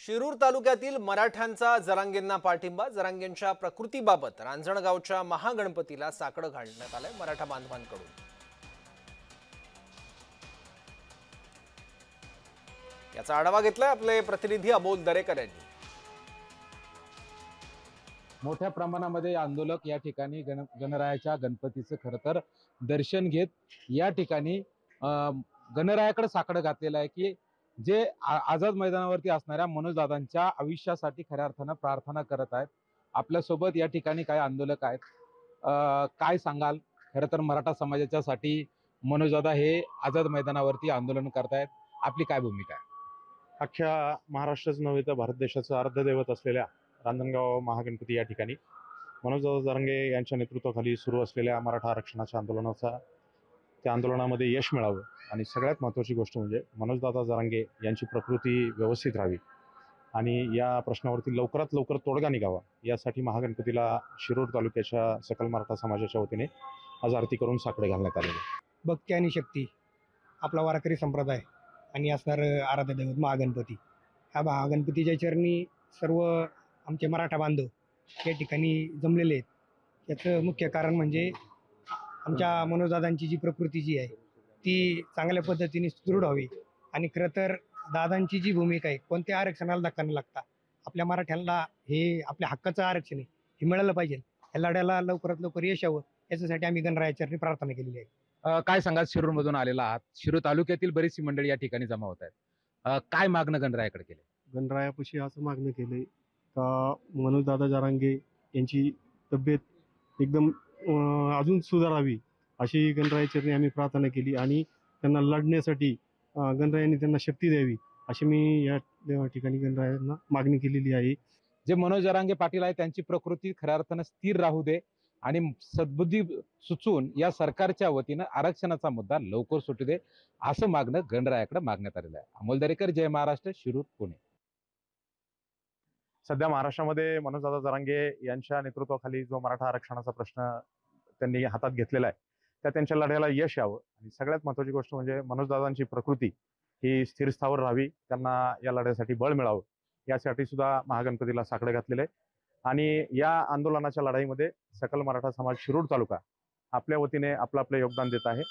शिरूर तालुक्यातील मराठ्यांचा जरांगेंना पाठिंबा. जरांगेंच्या प्रकृतीबाबत रांजणगावच्या महागणपतीला साकडं घालण्यात आलंय मराठा बांधवांकडून. याचा आढावा घेतलाय आपले प्रतिनिधी अमोल दरेकर यांनी. मोठ्या प्रमाणामध्ये आंदोलक या ठिकाणी गणरायाच्या गणपतीचं खरं तर दर्शन घेत या ठिकाणी गणरायाकडे साकडं घातलेलं आहे की जे आझाद मैदानावरती असणाऱ्या मनोजदादांच्या आयुष्यासाठी खऱ्या अर्थानं प्रार्थना करत आहेत. आपल्यासोबत या ठिकाणी काही आंदोलक आहेत. काय सांगाल? खरं तर मराठा समाजाच्यासाठी मनोजदादा हे आझाद मैदानावरती आंदोलन करतायत, आपली काय भूमिका आहे? अख्ख्या महाराष्ट्रच नव्हे तर भारत देशाचं अर्धदैवत असलेल्या रांजणगाव महागणपती या ठिकाणी मनोजदादा जरांगे यांच्या नेतृत्वाखाली सुरू असलेल्या मराठा आरक्षणाच्या त्या आंदोलनामध्ये यश मिळावं आणि सगळ्यात महत्त्वाची गोष्ट म्हणजे मनोजदादा जरांगे यांची प्रकृती व्यवस्थित राहावी आणि या प्रश्नावरती लवकरात लवकर तोडगा निघावा यासाठी महागणपतीला शिरूर तालुक्याच्या सकल मराठा समाजाच्या वतीने आज आरती करून साकडे घालण्यात आलेले. भक्ती आणि शक्ती आपला वारकरी संप्रदाय आणि असणार आराध्य दैवत महागणपती. ह्या महागणपतीच्या चरणी सर्व आमचे मराठा बांधव या ठिकाणी जमलेले आहेत. याचं मुख्य कारण म्हणजे आमच्या मनोजदादांची जी प्रकृती जी आहे ती चांगल्या पद्धतीने सुदृढ व्हावी आणि खरं तर दादांची जी भूमिका आहे, कोणत्या आरक्षणाला धक्का न लागता आपल्या मराठ्यांना हे आपल्या हक्काचं आरक्षण आहे हे मिळालं पाहिजे. या लढ्याला लवकरात लवकर यश यावं याच्यासाठी आम्ही गणरायाचरणी प्रार्थना केलेली आहे. काय सांगाल? शिरूर मधून आलेला आहात. शिरूर तालुक्यातील बरीचशी मंडळी या ठिकाणी जमा होत आहेत. काय मागणं गणरायाकडे केले? गणरायापाशी असं मागणं केलंय का मनोजदादा जरांगे यांची तब्येत एकदम अजून सुधारावी अशी गणरायाचरणी आम्ही प्रार्थना केली आणि त्यांना लढण्यासाठी गणरायांनी त्यांना शक्ती द्यावी अशी मी या ठिकाणी गणरायांना मागणी केलेली आहे. जे मनोज जरांगे पाटील आहे त्यांची प्रकृती खऱ्या अर्थानं स्थिर राहू दे आणि सद्बुद्धी सुचवून या सरकारच्या वतीनं आरक्षणाचा मुद्दा लवकर सुटू दे असं मागणं गणरायाकडे मागण्यात आलेलं आहे. अमोल दरेकर, जय महाराष्ट्र, शिरूर, पुणे. सध्या महाराष्ट्रामध्ये मनोजदादा जरांगे यांच्या नेतृत्वाखाली जो मराठा आरक्षणाचा प्रश्न त्यांनी हातात घेतलेला आहे त्या त्यांच्या लढ्याला यश यावं आणि सगळ्यात महत्त्वाची गोष्ट म्हणजे मनोजदादांची प्रकृती ही स्थिरस्थावर राहावी, त्यांना या लढ्यासाठी बळ मिळावं यासाठी सुद्धा महागणपतीला साकडे घातलेले आहे. आणि या आंदोलनाच्या लढाईमध्ये सकल मराठा समाज शिरूर तालुका आपल्या वतीने आपलं योगदान देत आहे.